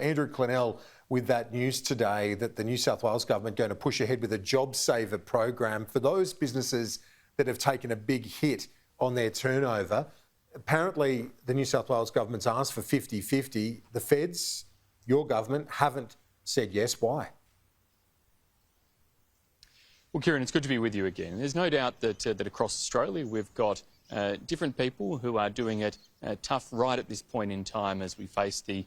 Andrew Clennell with that news today that the New South Wales government going to push ahead with a job saver program for those businesses that have taken a big hit on their turnover. Apparently, the New South Wales government's asked for 50-50. The feds, your government, haven't said yes. Why? Well, Kieran, it's good to be with you again. There's no doubt that across Australia we've got different people who are doing it tough right at this point in time as we face the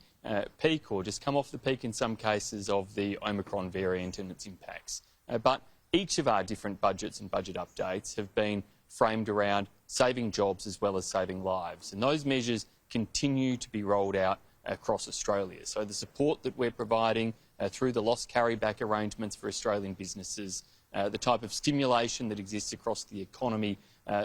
peak, or just come off the peak in some cases, of the Omicron variant and its impacts. But each of our different budgets and budget updates have been framed around saving jobs as well as saving lives. And those measures continue to be rolled out across Australia. So the support that we're providing through the loss carryback arrangements for Australian businesses, the type of stimulation that exists across the economy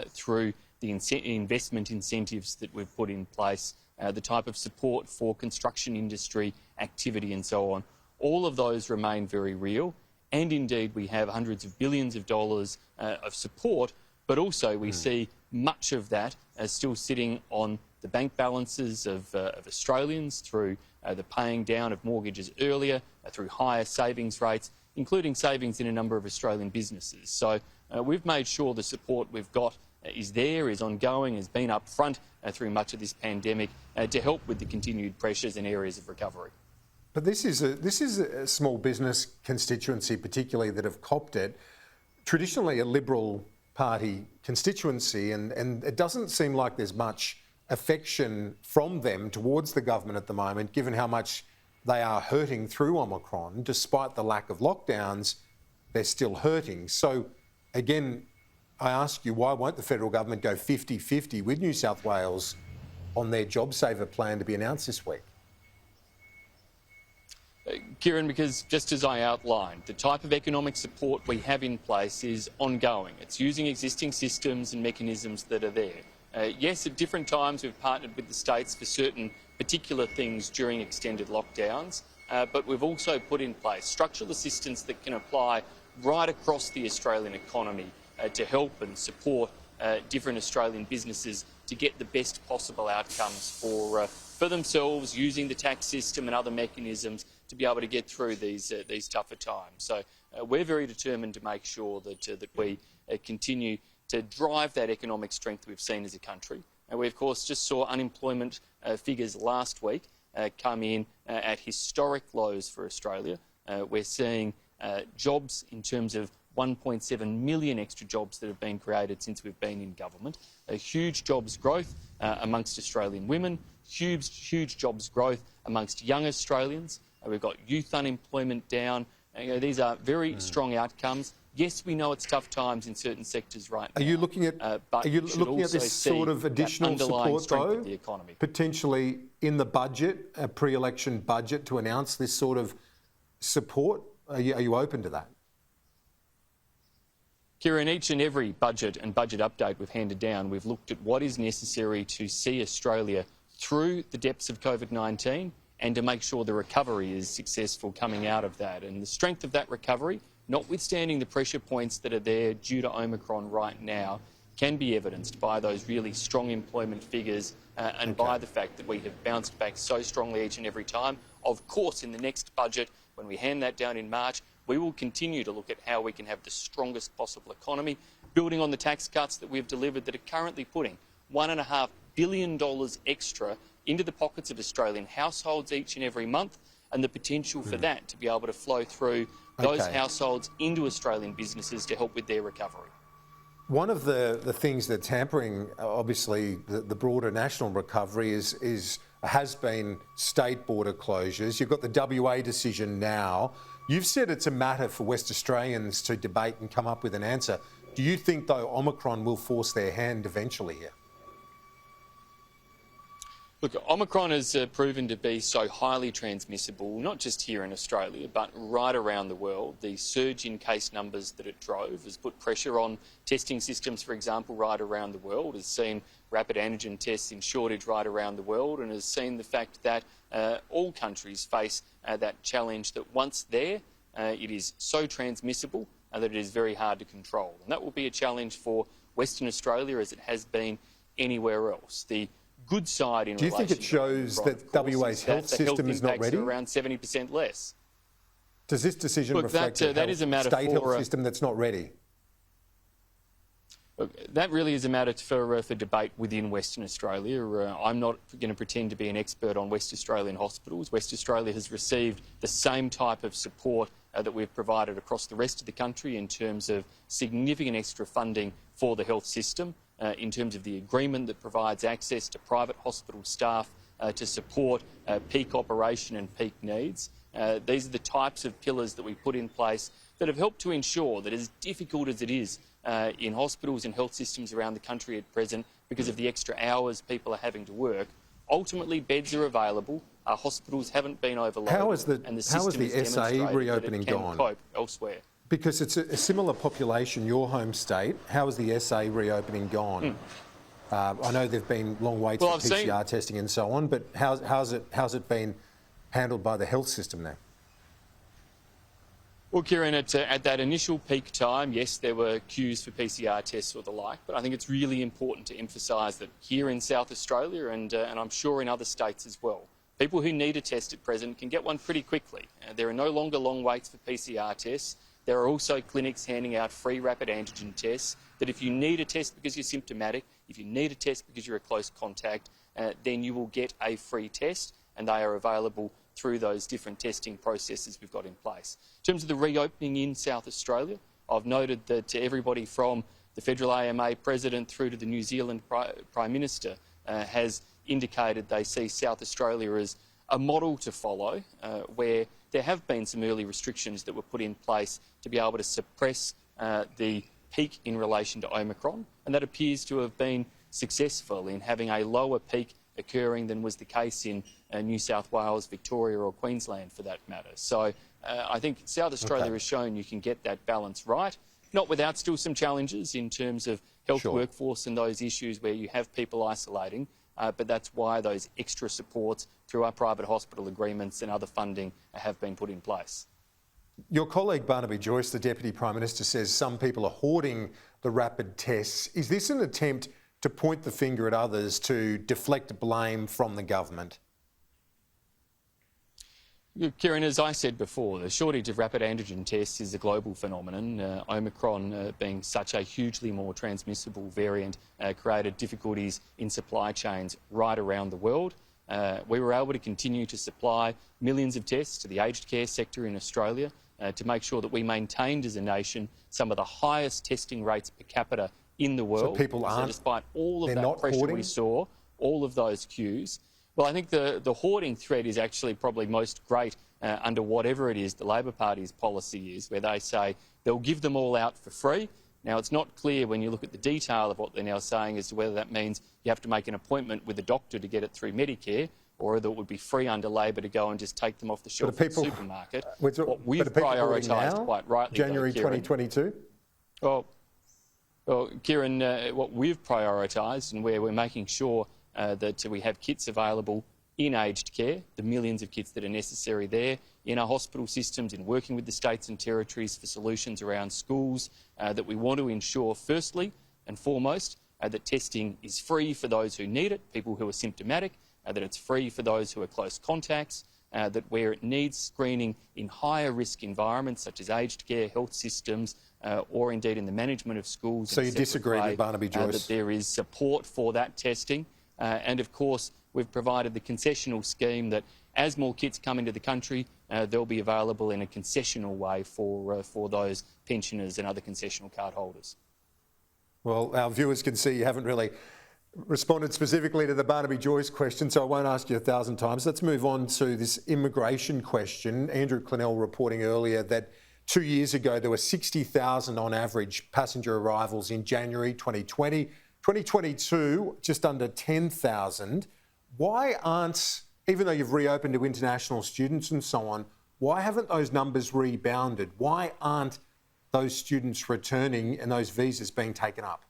through the investment incentives that we've put in place, the type of support for construction industry activity and so on, all of those remain very real. And indeed, we have hundreds of billions of dollars of support, but also we see much of that as still sitting on the bank balances of Australians through the paying down of mortgages earlier, through higher savings rates, including savings in a number of Australian businesses. So we've made sure the support we've got is there, is ongoing, has been up front through much of this pandemic to help with the continued pressures and areas of recovery. But this is a small business constituency, particularly, that have copped it. Traditionally a Liberal Party constituency, and it doesn't seem like there's much affection from them towards the government at the moment, given how much they are hurting through Omicron. Despite the lack of lockdowns, they're still hurting. So again, I ask you, why won't the federal government go 50-50 with New South Wales on their job saver plan to be announced this week? Kieran, because just as I outlined, the type of economic support we have in place is ongoing. It's using existing systems and mechanisms that are there. Yes, at different times we've partnered with the states for certain particular things during extended lockdowns, but we've also put in place structural assistance that can apply right across the Australian economy to help and support different Australian businesses to get the best possible outcomes for themselves, using the tax system and other mechanisms to be able to get through these tougher times. So we're very determined to make sure that we continue to drive that economic strength we've seen as a country. And we, of course, just saw unemployment figures last week come in at historic lows for Australia. We're seeing jobs in terms of 1.7 million extra jobs that have been created since we've been in government. A huge jobs growth amongst Australian women, huge jobs growth amongst young Australians. We've got youth unemployment down. These are very strong outcomes. Yes, we know it's tough times in certain sectors right now. Are you looking at this sort of additional support, though, the economy, potentially in the budget, a pre-election budget, to announce this sort of support? Are you open to that? Kieran, each and every budget and budget update we've handed down, we've looked at what is necessary to see Australia through the depths of COVID-19 and to make sure the recovery is successful coming out of that. And the strength of that recovery, notwithstanding the pressure points that are there due to Omicron right now, can be evidenced by those really strong employment figures and by the fact that we have bounced back so strongly each and every time. Of course, in the next budget, when we hand that down in March, we will continue to look at how we can have the strongest possible economy, building on the tax cuts that we've delivered that are currently putting $1.5 billion extra into the pockets of Australian households each and every month, and the potential for that to be able to flow through those households into Australian businesses to help with their recovery. One of the things that's hampering, obviously, the broader national recovery has been state border closures. You've got the WA decision now. You've said it's a matter for West Australians to debate and come up with an answer. Do you think, though, Omicron will force their hand eventually here? Look, Omicron has proven to be so highly transmissible, not just here in Australia, but right around the world. The surge in case numbers that it drove has put pressure on testing systems, for example, right around the world, has seen rapid antigen tests in shortage right around the world, and has seen the fact that all countries face that challenge that once there, it is so transmissible that it is very hard to control. And that will be a challenge for Western Australia as it has been anywhere else. The good side in Do you relation think it shows to that WA's health system is not ready? Around 70% less. Does this decision Look, reflect that is a matter state for, health system that's not ready? Look, that really is a matter for debate within Western Australia. I'm not going to pretend to be an expert on West Australian hospitals. West Australia has received the same type of support that we've provided across the rest of the country in terms of significant extra funding for the health system, in terms of the agreement that provides access to private hospital staff to support peak operation and peak needs. These are the types of pillars that we put in place that have helped to ensure that, as difficult as it is in hospitals and health systems around the country at present because of the extra hours people are having to work, ultimately beds are available, our hospitals haven't been overloaded, and the system has demonstrated reopening that it can gone? cope elsewhere. Because it's a similar population, your home state. How has the SA reopening gone? I know there've been long waits for PCR testing and so on, but how's it been handled by the health system now? Well, Kieran, at that initial peak time, yes, there were queues for PCR tests or the like, but I think it's really important to emphasise that here in South Australia and I'm sure in other states as well, people who need a test at present can get one pretty quickly. There are no longer long waits for PCR tests. There are also clinics handing out free rapid antigen tests that if you need a test because you're symptomatic, if you need a test because you're a close contact, then you will get a free test, and they are available through those different testing processes we've got in place. In terms of the reopening in South Australia, I've noted that everybody from the Federal AMA President through to the New Zealand Prime Minister has indicated they see South Australia as a model to follow, where there have been some early restrictions that were put in place to be able to suppress the peak in relation to Omicron, and that appears to have been successful in having a lower peak occurring than was the case in New South Wales, Victoria or Queensland for that matter. So I think South Australia has shown you can get that balance right, not without still some challenges in terms of health workforce and those issues where you have people isolating, but that's why those extra supports through our private hospital agreements and other funding have been put in place. Your colleague Barnaby Joyce, the Deputy Prime Minister, says some people are hoarding the rapid tests. Is this an attempt to point the finger at others to deflect blame from the government? Kieran, as I said before, the shortage of rapid antigen tests is a global phenomenon. Omicron being such a hugely more transmissible variant created difficulties in supply chains right around the world. We were able to continue to supply millions of tests to the aged care sector in Australia to make sure that we maintained as a nation some of the highest testing rates per capita in the world. So people aren't, despite all of that pressure we saw, all of those queues. Well, I think the hoarding threat is actually probably most great under whatever it is the Labor Party's policy is, where they say they'll give them all out for free. Now, it's not clear when you look at the detail of what they're now saying as to whether that means you have to make an appointment with a doctor to get it through Medicare, or whether it would be free under Labor to go and just take them off the shelf at the supermarket. What we've prioritised quite rightly, January 2022? Well, Kieran, what we've prioritised and where we're making sure that we have kits available in aged care, the millions of kits that are necessary there, in our hospital systems, in working with the states and territories for solutions around schools, that we want to ensure, firstly and foremost, that testing is free for those who need it, people who are symptomatic, that it's free for those who are close contacts, that where it needs screening in higher risk environments such as aged care, health systems, or indeed in the management of schools. So you disagree with Barnaby Joyce? That there is support for that testing. And of course, we've provided the concessional scheme that as more kits come into the country, they'll be available in a concessional way for those pensioners and other concessional card holders. Well, our viewers can see you haven't really responded specifically to the Barnaby Joyce question, so I won't ask you 1,000 times. Let's move on to this immigration question. Andrew Clennell reporting earlier that 2 years ago there were 60,000 on average passenger arrivals in January 2020. 2022, just under 10,000. Why aren't, even though you've reopened to international students and so on, why haven't those numbers rebounded? Why aren't those students returning and those visas being taken up?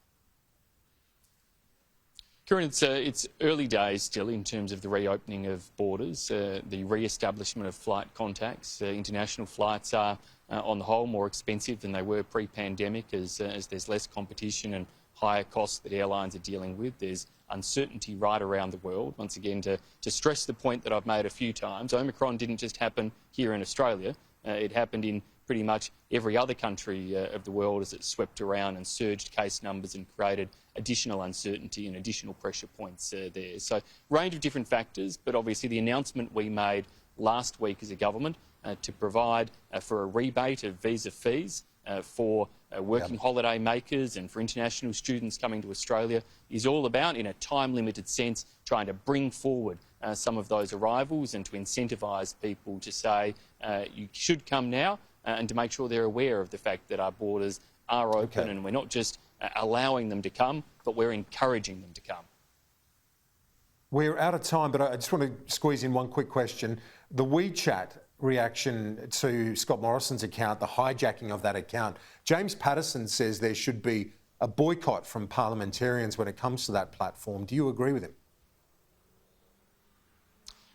Kieran, it's early days still in terms of the reopening of borders, the re-establishment of flight contacts. International flights are, on the whole, more expensive than they were pre-pandemic as there's less competition and higher costs that airlines are dealing with. There's uncertainty right around the world. Once again, to stress the point that I've made a few times, Omicron didn't just happen here in Australia. It happened in pretty much every other country of the world as it swept around and surged case numbers and created additional uncertainty and additional pressure points there. So, range of different factors, but obviously the announcement we made last week as a government to provide for a rebate of visa fees for working holiday makers and for international students coming to Australia is all about, in a time-limited sense, trying to bring forward some of those arrivals and to incentivise people to say you should come now and to make sure they're aware of the fact that our borders are open and we're not just allowing them to come, but we're encouraging them to come. We're out of time, but I just want to squeeze in one quick question. The WeChat reaction to Scott Morrison's account, the hijacking of that account. James Paterson says there should be a boycott from parliamentarians when it comes to that platform. Do you agree with him?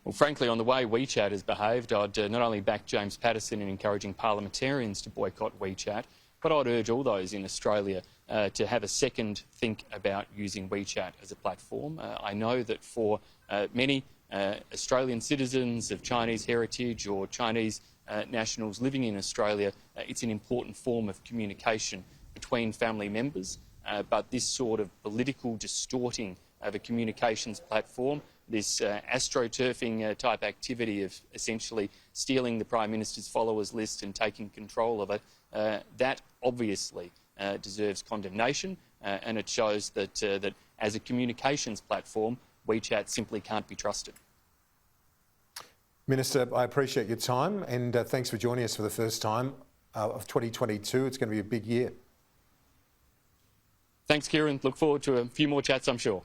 Well, frankly, on the way WeChat has behaved, I'd not only back James Paterson in encouraging parliamentarians to boycott WeChat, but I'd urge all those in Australia to have a second think about using WeChat as a platform. I know that for many Australian citizens of Chinese heritage or Chinese nationals living in Australia, it's an important form of communication between family members, but this sort of political distorting of a communications platform, this astroturfing type activity of essentially stealing the Prime Minister's followers list and taking control of it, that obviously deserves condemnation, and it shows that, that as a communications platform, WeChat simply can't be trusted. Minister, I appreciate your time and thanks for joining us for the first time of 2022. It's going to be a big year. Thanks, Kieran. Look forward to a few more chats, I'm sure.